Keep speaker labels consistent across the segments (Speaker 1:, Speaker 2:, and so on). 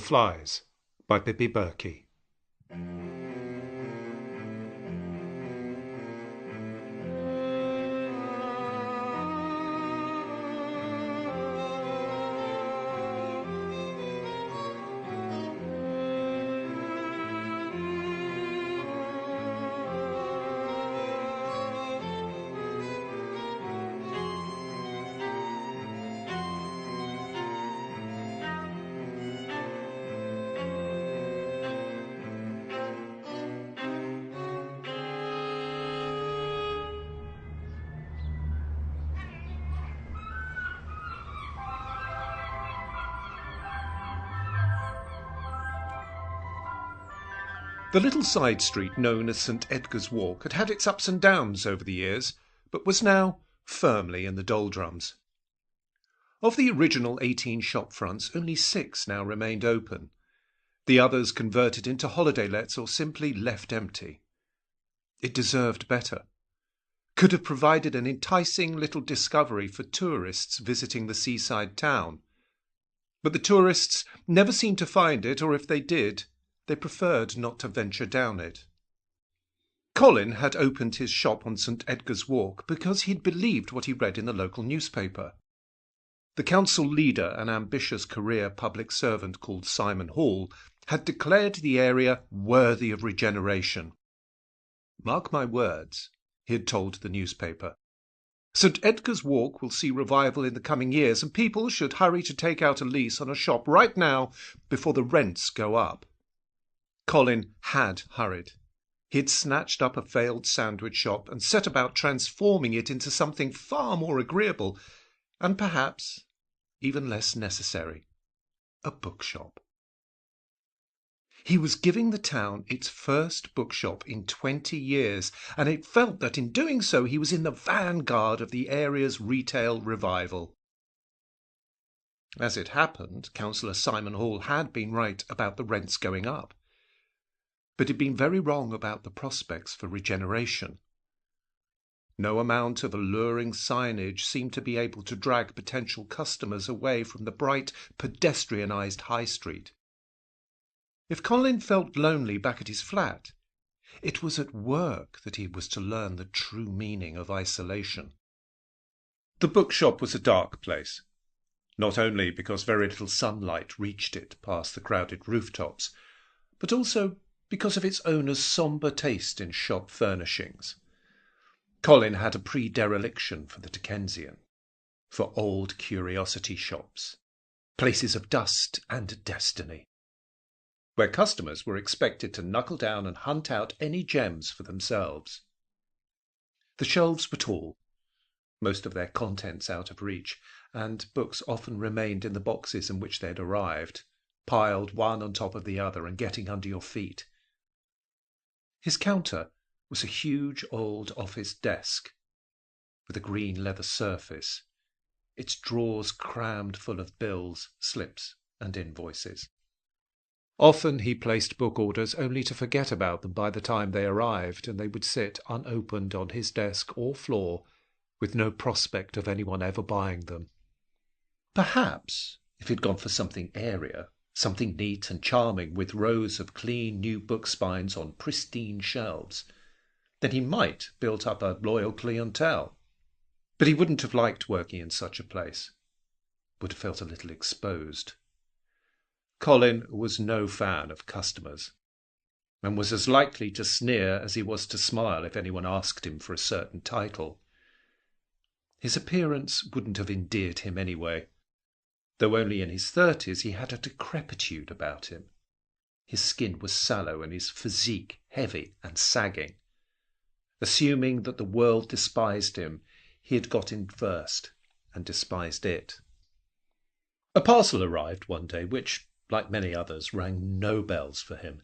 Speaker 1: Flies by Pippi Berkey. The little side street known as St. Edgar's Walk had had its ups and downs over the years, but was now firmly in the doldrums. Of the original 18 shop fronts, only 6 now remained open. The others converted into holiday lets or simply left empty. It deserved better. Could have provided an enticing little discovery for tourists visiting the seaside town. But the tourists never seemed to find it, or if they did, they preferred not to venture down it. Colin had opened his shop on St. Edgar's Walk because he'd believed what he read in the local newspaper. The council leader, an ambitious career public servant called Simon Hall, had declared the area worthy of regeneration. "Mark my words," he had told the newspaper. "St. Edgar's Walk will see revival in the coming years, and people should hurry to take out a lease on a shop right now before the rents go up." Colin had hurried. He had snatched up a failed sandwich shop and set about transforming it into something far more agreeable and perhaps even less necessary, a bookshop. He was giving the town its first bookshop in 20 years, and it felt that in doing so he was in the vanguard of the area's retail revival. As it happened, Councillor Simon Hall had been right about the rents going up, but had been very wrong about the prospects for regeneration. No amount of alluring signage seemed to be able to drag potential customers away from the bright, pedestrianised high street. If Colin felt lonely back at his flat, it was at work that he was to learn the true meaning of isolation. The bookshop was a dark place, not only because very little sunlight reached it past the crowded rooftops, but also because of its owner's sombre taste in shop furnishings. Colin had a predilection for the Dickensian, for old curiosity shops, places of dust and destiny, where customers were expected to knuckle down and hunt out any gems for themselves. The shelves were tall, most of their contents out of reach, and books often remained in the boxes in which they had arrived, piled one on top of the other and getting under your feet. His counter was a huge old office desk with a green leather surface, its drawers crammed full of bills, slips, and invoices. Often he placed book orders only to forget about them by the time they arrived, and they would sit unopened on his desk or floor with no prospect of anyone ever buying them. Perhaps, if he'd gone for something airier, something neat and charming with rows of clean new book spines on pristine shelves, then he might build up a loyal clientele. But he wouldn't have liked working in such a place, would have felt a little exposed. Colin was no fan of customers, and was as likely to sneer as he was to smile if anyone asked him for a certain title. His appearance wouldn't have endeared him anyway. Though only in his 30s, he had a decrepitude about him. His skin was sallow and his physique heavy and sagging. Assuming that the world despised him, he had got in first and despised it. A parcel arrived one day which, like many others, rang no bells for him.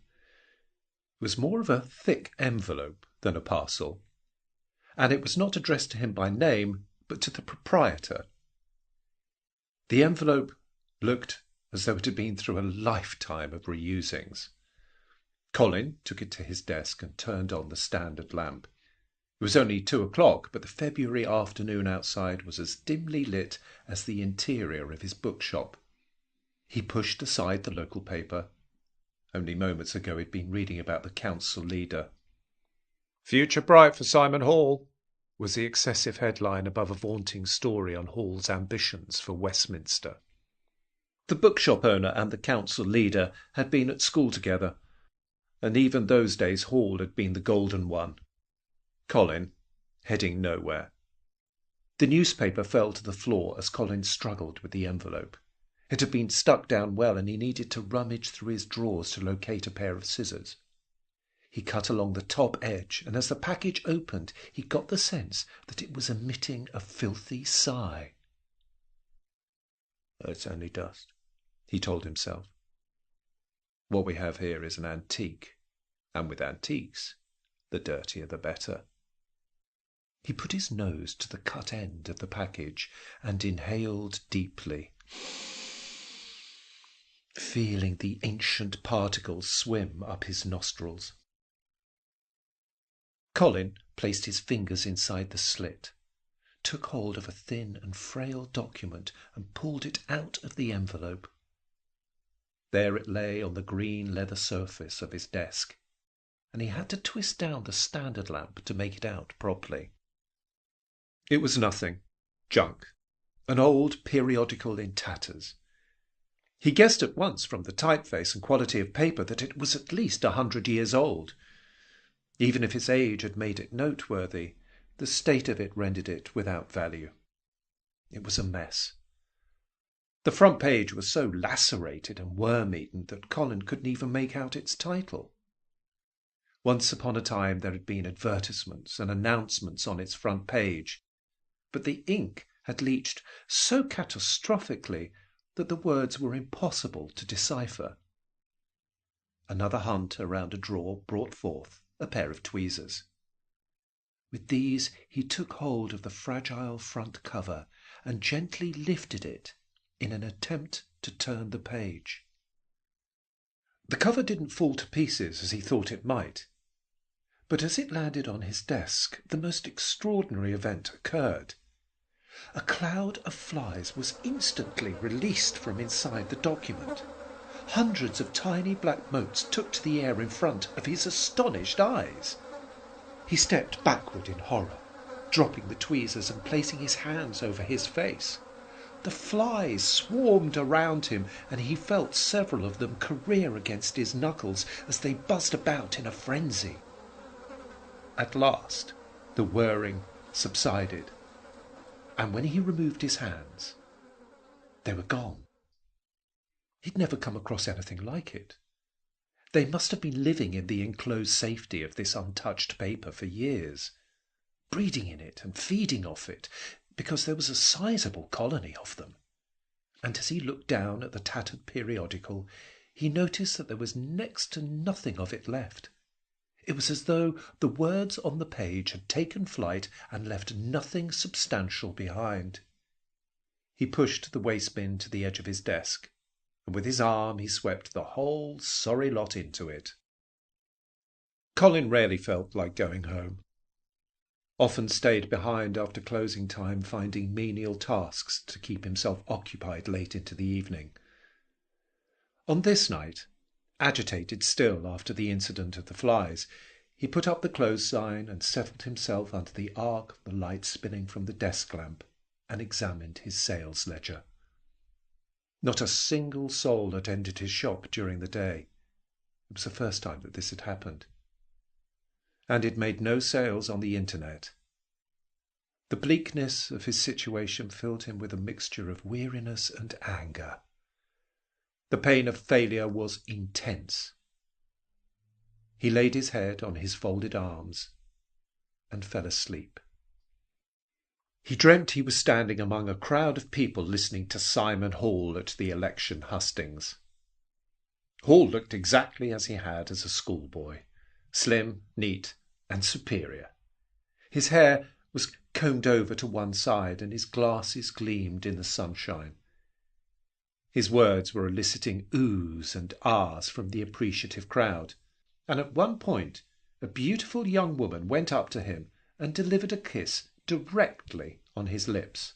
Speaker 1: It was more of a thick envelope than a parcel, and it was not addressed to him by name, but to the proprietor. The envelope looked as though it had been through a lifetime of reusings. Colin took it to his desk and turned on the standard lamp. It was only 2 o'clock, but the February afternoon outside was as dimly lit as the interior of his bookshop. He pushed aside the local paper. Only moments ago he'd been reading about the council leader. "Future bright for Simon Hall," was the excessive headline above a vaunting story on Hall's ambitions for Westminster. The bookshop owner and the council leader had been at school together, and even those days Hall had been the golden one. Colin, heading nowhere. The newspaper fell to the floor as Colin struggled with the envelope. It had been stuck down well, and he needed to rummage through his drawers to locate a pair of scissors. He cut along the top edge, and as the package opened, he got the sense that it was emitting a filthy sigh. "It's only dust," he told himself. "What we have here is an antique, and with antiques, the dirtier the better." He put his nose to the cut end of the package and inhaled deeply, feeling the ancient particles swim up his nostrils. Colin placed his fingers inside the slit, took hold of a thin and frail document and pulled it out of the envelope. There it lay on the green leather surface of his desk, and he had to twist down the standard lamp to make it out properly. It was nothing. Junk. An old periodical in tatters. He guessed at once from the typeface and quality of paper that it was at least 100 years old. Even if its age had made it noteworthy, the state of it rendered it without value. It was a mess. The front page was so lacerated and worm-eaten that Colin couldn't even make out its title. Once upon a time there had been advertisements and announcements on its front page, but the ink had leached so catastrophically that the words were impossible to decipher. Another hunt around a drawer brought forth a pair of tweezers. With these he took hold of the fragile front cover and gently lifted it in an attempt to turn the page. The cover didn't fall to pieces as he thought it might, but as it landed on his desk, the most extraordinary event occurred. A cloud of flies was instantly released from inside the document. Hundreds of tiny black motes took to the air in front of his astonished eyes. He stepped backward in horror, dropping the tweezers and placing his hands over his face. The flies swarmed around him, and he felt several of them career against his knuckles as they buzzed about in a frenzy. At last, the whirring subsided, and when he removed his hands, they were gone. He'd never come across anything like it. They must have been living in the enclosed safety of this untouched paper for years, breeding in it and feeding off it, because there was a sizable colony of them. And as he looked down at the tattered periodical, he noticed that there was next to nothing of it left. It was as though the words on the page had taken flight and left nothing substantial behind. He pushed the waste bin to the edge of his desk, and with his arm he swept the whole sorry lot into it. Colin rarely felt like going home. Often stayed behind after closing time, finding menial tasks to keep himself occupied late into the evening. On this night, agitated still after the incident of the flies, he put up the close sign and settled himself under the arc of the light spinning from the desk lamp and examined his sales ledger. Not a single soul had entered his shop during the day. It was the first time that this had happened. And it made no sales on the internet. The bleakness of his situation filled him with a mixture of weariness and anger. The pain of failure was intense. He laid his head on his folded arms and fell asleep. He dreamt he was standing among a crowd of people listening to Simon Hall at the election hustings. Hall looked exactly as he had as a schoolboy, slim, neat, and superior. His hair was combed over to one side, and his glasses gleamed in the sunshine. His words were eliciting oohs and ahs from the appreciative crowd, and at one point a beautiful young woman went up to him and delivered a kiss directly on his lips.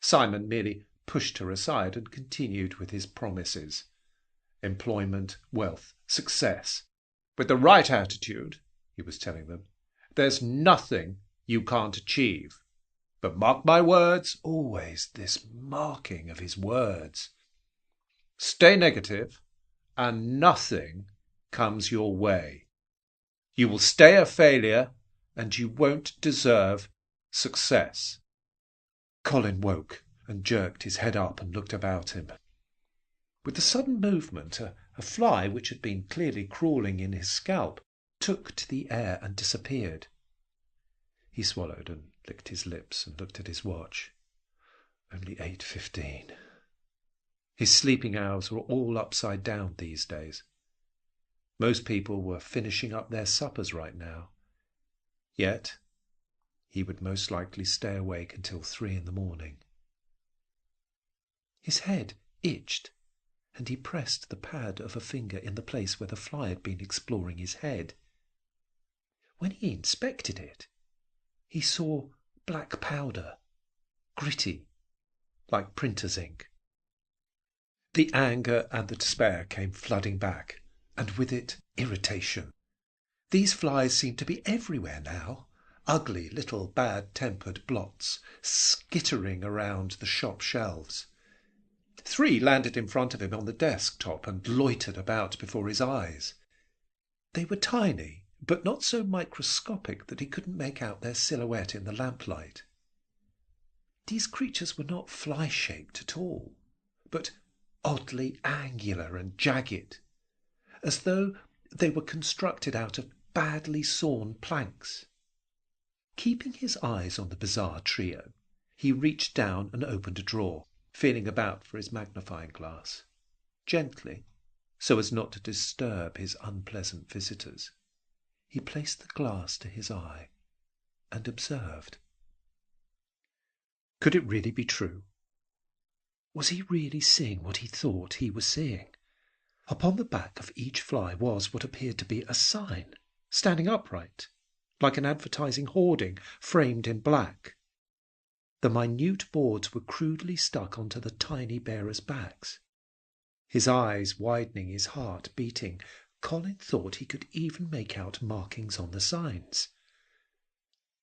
Speaker 1: Simon merely pushed her aside and continued with his promises. Employment, wealth, success. With the right attitude, he was telling them, there's nothing you can't achieve. But mark my words, always this marking of his words. Stay negative, and nothing comes your way. You will stay a failure, and you won't deserve success. Colin woke and jerked his head up and looked about him. With the sudden movement, a fly, which had been clearly crawling in his scalp, took to the air and disappeared. He swallowed and licked his lips and looked at his watch. Only 8:15. His sleeping hours were all upside down these days. Most people were finishing up their suppers right now. Yet he would most likely stay awake until 3 in the morning. His head itched, and he pressed the pad of a finger in the place where the fly had been exploring his head. When he inspected it, he saw black powder, gritty, like printer's ink. The anger and the despair came flooding back, and with it irritation. These flies seemed to be everywhere now, ugly little bad-tempered blots, skittering around the shop shelves. 3 landed in front of him on the desk top and loitered about before his eyes. They were tiny, but not so microscopic that he couldn't make out their silhouette in the lamplight. These creatures were not fly-shaped at all, but oddly angular and jagged, as though they were constructed out of badly sawn planks. Keeping his eyes on the bizarre trio, he reached down and opened a drawer, feeling about for his magnifying glass, gently, so as not to disturb his unpleasant visitors. He placed the glass to his eye and observed. Could it really be true? Was he really seeing what he thought he was seeing? Upon the back of each fly was what appeared to be a sign, standing upright, like an advertising hoarding framed in black. The minute boards were crudely stuck onto the tiny bearers' backs. His eyes widening, his heart beating, Colin thought he could even make out markings on the signs.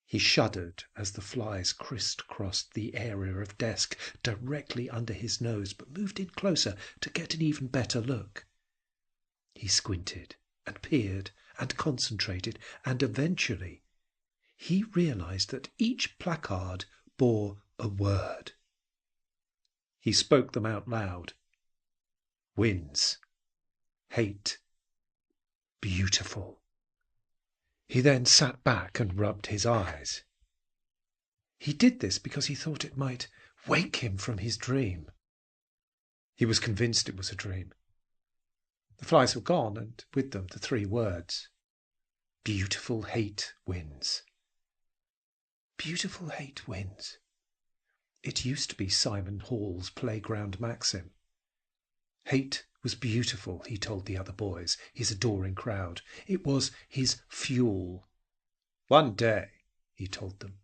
Speaker 1: He shuddered as the flies crisscrossed the area of desk directly under his nose, but moved in closer to get an even better look. He squinted and peered and concentrated, and eventually he realized that each placard bore a word. He spoke them out loud. Wins. Hate. Beautiful. He then sat back and rubbed his eyes. He did this because he thought it might wake him from his dream. He was convinced it was a dream. The flies were gone, and with them the 3 words. Beautiful hate wins. Beautiful hate wins. It used to be Simon Hall's playground maxim. Hate was beautiful, he told the other boys, his adoring crowd. It was his fuel. One day, he told them,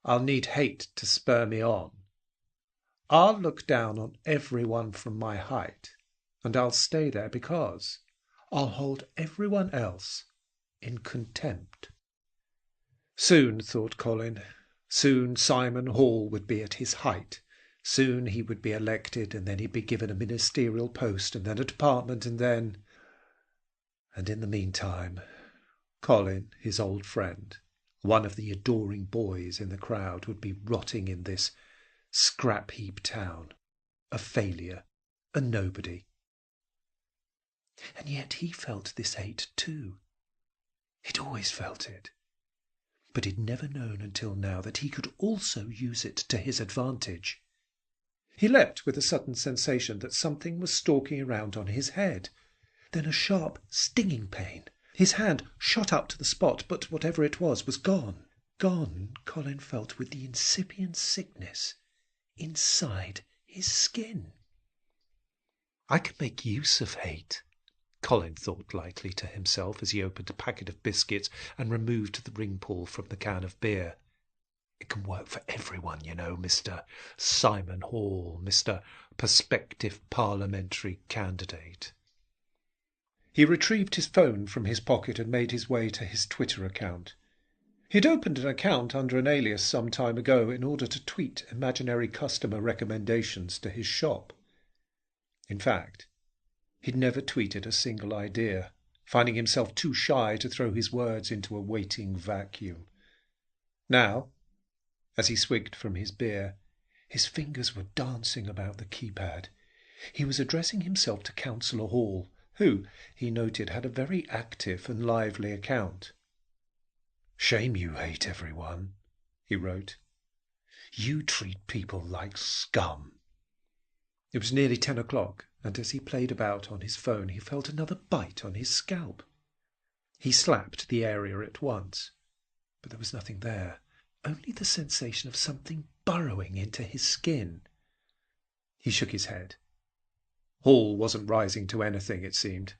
Speaker 1: I'll need hate to spur me on. I'll look down on everyone from my height, and I'll stay there because I'll hold everyone else in contempt. Soon, thought Colin, soon Simon Hall would be at his height. Soon he would be elected, and then he'd be given a ministerial post, and then a department, and then... And in the meantime, Colin, his old friend, one of the adoring boys in the crowd, would be rotting in this scrap-heap town, a failure, a nobody. And yet he felt this hate too. He'd always felt it. But he'd never known until now that he could also use it to his advantage. He leapt with a sudden sensation that something was stalking around on his head. Then a sharp, stinging pain. His hand shot up to the spot, but whatever it was gone. Gone, Colin felt, with the incipient sickness inside his skin. I can make use of hate, Colin thought lightly to himself as he opened a packet of biscuits and removed the ring pull from the can of beer. It can work for everyone, you know, Mr. Simon Hall, Mr. Prospective Parliamentary Candidate. He retrieved his phone from his pocket and made his way to his Twitter account. He'd opened an account under an alias some time ago in order to tweet imaginary customer recommendations to his shop. In fact, he'd never tweeted a single idea, finding himself too shy to throw his words into a waiting vacuum. Now, as he swigged from his beer, his fingers were dancing about the keypad. He was addressing himself to Councillor Hall, who, he noted, had a very active and lively account. "Shame you hate everyone," he wrote. "You treat people like scum." It was nearly 10 o'clock, and as he played about on his phone he felt another bite on his scalp. He slapped the area at once, but there was nothing there, only the sensation of something burrowing into his skin. He shook his head. Hall wasn't rising to anything, it seemed.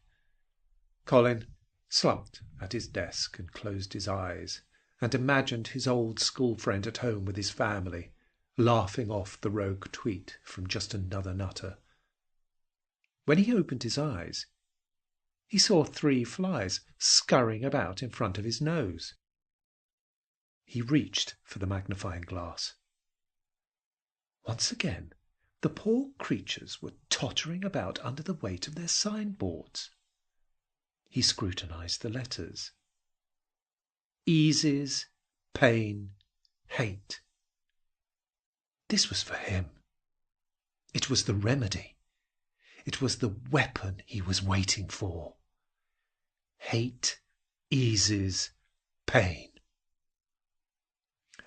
Speaker 1: Colin slumped at his desk and closed his eyes and imagined his old school friend at home with his family, laughing off the rogue tweet from just another nutter. When he opened his eyes, he saw 3 flies scurrying about in front of his nose. He reached for the magnifying glass. Once again, the poor creatures were tottering about under the weight of their signboards. He scrutinized the letters. Eases, pain, hate. This was for him. It was the remedy. It was the weapon he was waiting for. Hate eases pain.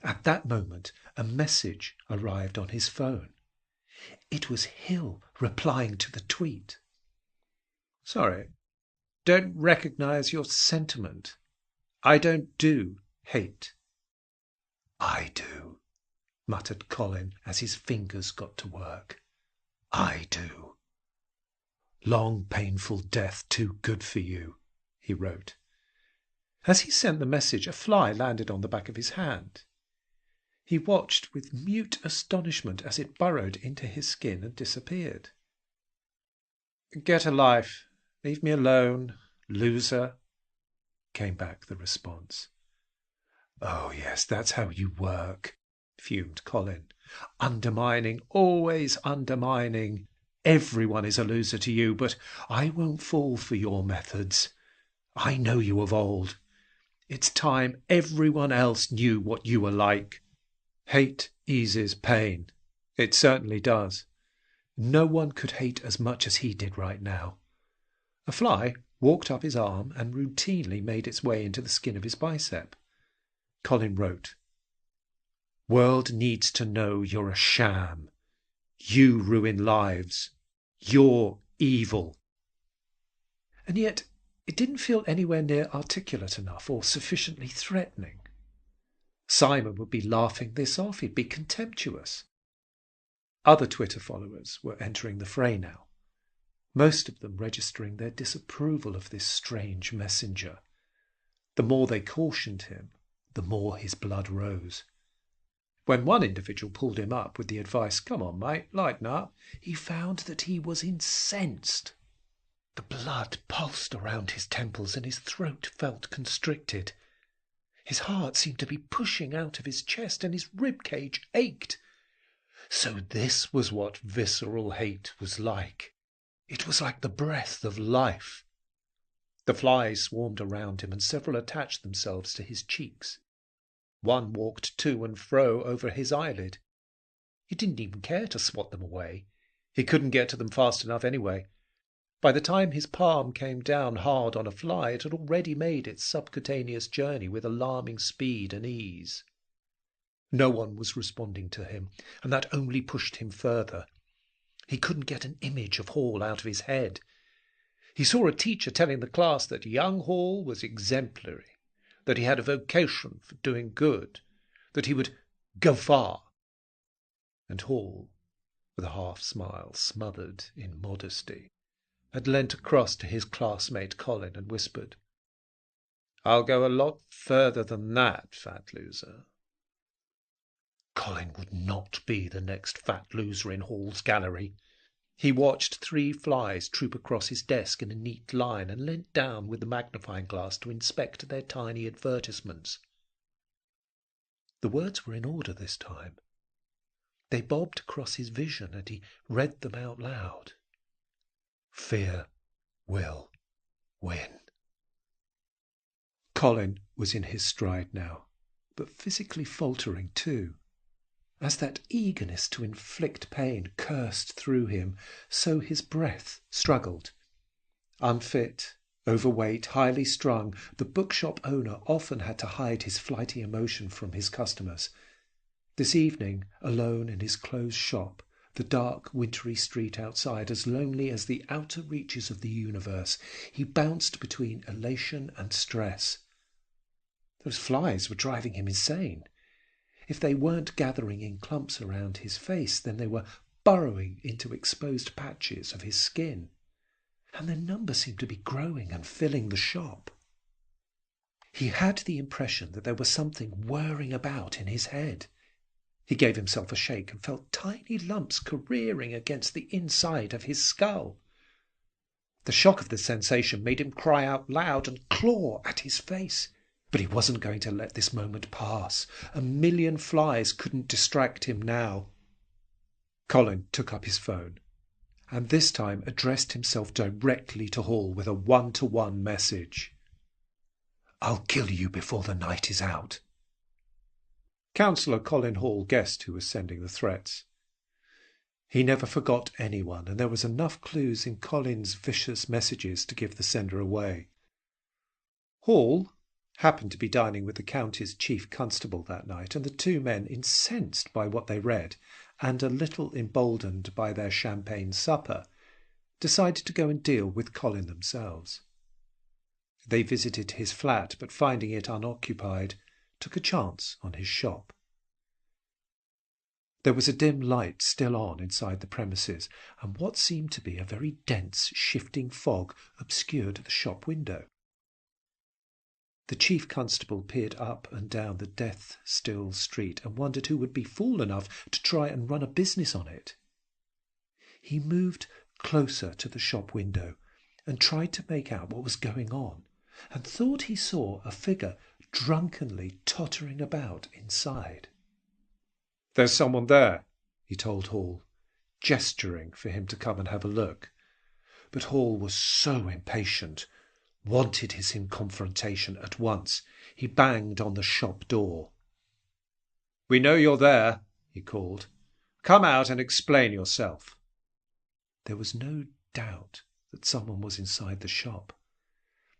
Speaker 1: At that moment, a message arrived on his phone. It was Hill replying to the tweet. "Sorry, don't recognize your sentiment. I don't do hate." "I do," muttered Colin as his fingers got to work. "I do." "Long, painful death too good for you," he wrote. As he sent the message, a fly landed on the back of his hand. He watched with mute astonishment as it burrowed into his skin and disappeared. "Get a life. Leave me alone, loser," came back the response. "Oh, yes, that's how you work," fumed Colin. "Undermining, always undermining. Everyone is a loser to you, but I won't fall for your methods. I know you of old. It's time everyone else knew what you were like. Hate eases pain. It certainly does. No one could hate as much as he did right now." A fly walked up his arm and routinely made its way into the skin of his bicep. Colin wrote, "World needs to know you're a sham. You ruin lives. You're evil." And yet it didn't feel anywhere near articulate enough or sufficiently threatening. Simon would be laughing this off. He'd be contemptuous. Other Twitter followers were entering the fray now, most of them registering their disapproval of this strange messenger. The more they cautioned him, the more his blood rose. When one individual pulled him up with the advice, "Come on, mate, lighten up," he found that he was incensed. The blood pulsed around his temples and his throat felt constricted. His heart seemed to be pushing out of his chest and his rib cage ached. So this was what visceral hate was like. It was like the breath of life. The flies swarmed around him and several attached themselves to his cheeks. One walked to and fro over his eyelid. He didn't even care to swat them away. He couldn't get to them fast enough anyway. By the time his palm came down hard on a fly, it had already made its subcutaneous journey with alarming speed and ease. No one was responding to him, and that only pushed him further. He couldn't get an image of Hall out of his head. He saw a teacher telling the class that young Hall was exemplary, that he had a vocation for doing good, that he would go far. And Hall, with a half-smile smothered in modesty, had leant across to his classmate Colin and whispered, "I'll go a lot further than that, fat loser." Colin would not be the next fat loser in Hall's gallery. He watched 3 flies troop across his desk in a neat line and leant down with the magnifying glass to inspect their tiny advertisements. The words were in order this time. They bobbed across his vision and he read them out loud. Fear will win. Colin was in his stride now, but physically faltering too. As that eagerness to inflict pain coursed through him, so his breath struggled. Unfit, overweight, highly strung, the bookshop owner often had to hide his flighty emotion from his customers. This evening, alone in his closed shop, the dark, wintry street outside, as lonely as the outer reaches of the universe, he bounced between elation and stress. Those flies were driving him insane. If they weren't gathering in clumps around his face, then they were burrowing into exposed patches of his skin. And their number seemed to be growing and filling the shop. He had the impression that there was something whirring about in his head. He gave himself a shake and felt tiny lumps careering against the inside of his skull. The shock of the sensation made him cry out loud and claw at his face. But he wasn't going to let this moment pass. 1,000,000 flies couldn't distract him now. Colin took up his phone, and this time addressed himself directly to Hall with a 1-to-1 message. "I'll kill you before the night is out." Councillor Colin Hall guessed who was sending the threats. He never forgot anyone, and there was enough clues in Colin's vicious messages to give the sender away. Hall happened to be dining with the county's chief constable that night, and the 2 men, incensed by what they read and a little emboldened by their champagne supper, decided to go and deal with Colin themselves. They visited his flat, but finding it unoccupied, took a chance on his shop. There was a dim light still on inside the premises, and what seemed to be a very dense, shifting fog obscured the shop window. The chief constable peered up and down the death-still street and wondered who would be fool enough to try and run a business on it. He moved closer to the shop window and tried to make out what was going on, and thought he saw a figure drunkenly tottering about inside. "There's someone there," he told Hall, gesturing for him to come and have a look. But Hall was so impatient, wanted his confrontation at once. He banged on the shop door. "We know you're there," he called. "Come out and explain yourself." There was no doubt that someone was inside the shop.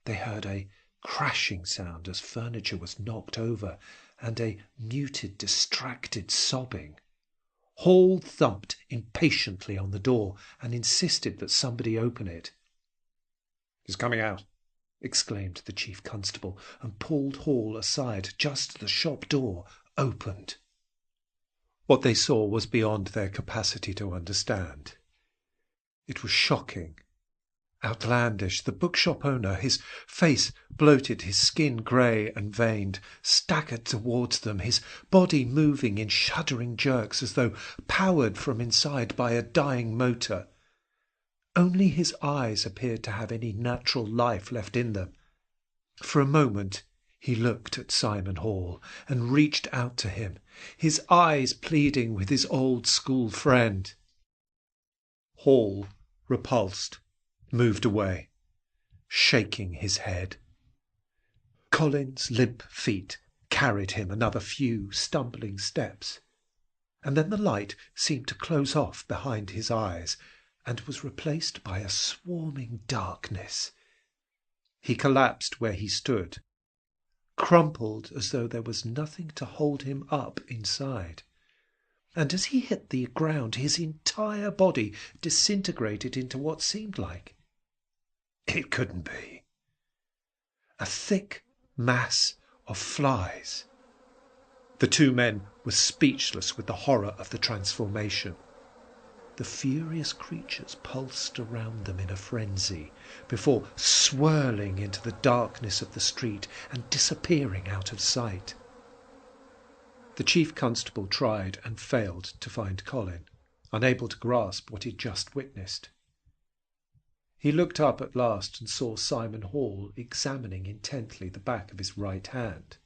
Speaker 1: They heard a crashing sound as furniture was knocked over, and a muted, distracted sobbing. Hall thumped impatiently on the door and insisted that somebody open it. "He's coming out," exclaimed the chief constable, and pulled Hall aside just as the shop door opened. What they saw was beyond their capacity to understand. It was shocking, outlandish. The bookshop owner, his face bloated, his skin grey and veined, staggered towards them, his body moving in shuddering jerks as though powered from inside by a dying motor. Only his eyes appeared to have any natural life left in them. For a moment he looked at Simon Hall and reached out to him, his eyes pleading with his old school friend. Hall, repulsed, moved away, shaking his head. Colin's limp feet carried him another few stumbling steps, and then the light seemed to close off behind his eyes and was replaced by a swarming darkness. He collapsed where he stood, crumpled as though there was nothing to hold him up inside. And as he hit the ground, his entire body disintegrated into what seemed like, it couldn't be, a thick mass of flies. The 2 men were speechless with the horror of the transformation. The furious creatures pulsed around them in a frenzy, before swirling into the darkness of the street and disappearing out of sight. The chief constable tried and failed to find Colin, unable to grasp what he'd just witnessed. He looked up at last and saw Simon Hall examining intently the back of his right hand.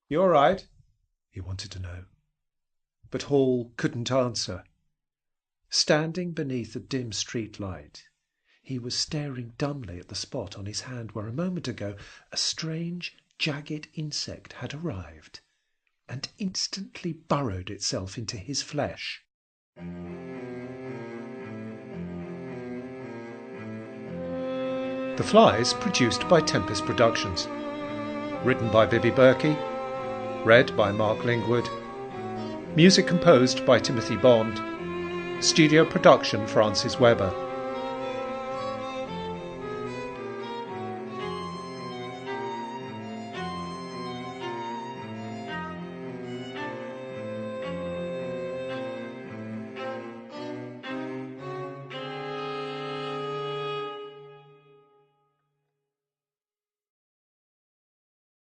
Speaker 1: "You all right?" he wanted to know. But Hall couldn't answer. Standing beneath a dim street light, he was staring dumbly at the spot on his hand where a moment ago a strange, jagged insect had arrived and instantly burrowed itself into his flesh. The Flies, produced by Tempest Productions. Written by Vivi Berkey. Read by Mark Lingwood. Music composed by Timothy Bond. Studio production Francis Webber.